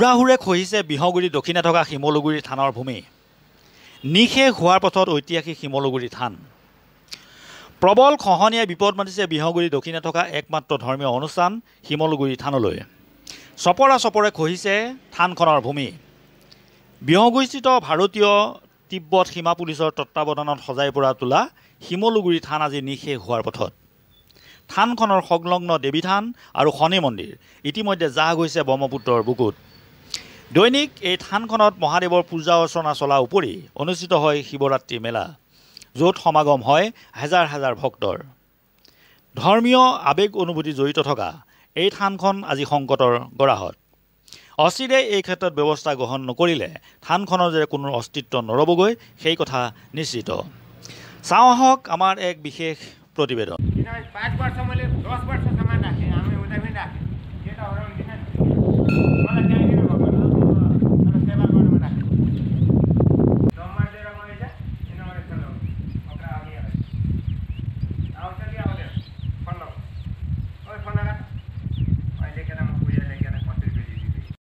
হুৰাহুৰে খহিছে বিহগুৰি দক্ষিণে থকা শিমলুগুৰি থানৰ ভূমি। নিশেষ হোৱাৰ পথত ঐতিহাসিক শিমলুগুৰি থান। প্ৰবল খহনীয়াই বিপদ মাতিছে বিহগুৰি দক্ষিণে থকা একমাত্ৰ ধৰ্মীয় অনুষ্ঠান শিমলুগুৰি থানলৈ। চপৰা চপৰে খহিছে থানখনৰ ভূমি। বিহগুৰিস্থিত ভাৰতীয় তিব্বত সীমা পুলিচৰ তত্বাৱধানত সজাই পৰা তোলা শিমলুগুৰি থান আজি নিশেষ হোৱাৰ পথত। থানখনৰ সংলগ্ন দেৱী থান আৰু শনি মন্দিৰ ইতিমধ্যে জাহ গৈছে ব্ৰহ্মপুত্ৰৰ বুকুত। দৈনিক এই থানখনত মহাদেৱৰ পূজা অৰ্চনা চলাৰ উপৰি অনুষ্ঠিত হয় শিৱৰাত্ৰি মেলা, য'ত সমাগম হয় হাজাৰ হাজাৰ ভক্তৰ। ধৰ্মীয় আৱেগ অনুভূতি জড়িত থকা এই থানখন আজি সংকটৰ গৰাহত। অচিৰে এই ক্ষেত্ৰত ব্যৱস্থা গ্ৰহণ নকৰিলে থানখনৰ যে কোনো অস্তিত্ব নৰবগৈ সেই কথা নিশ্চিত। চাওঁ আহক আমাৰ এক বিশেষ প্ৰতিবেদন। 5 वर्ष मैले 10 वर्षसम्म राखेँ हामी उता पनि राखेँ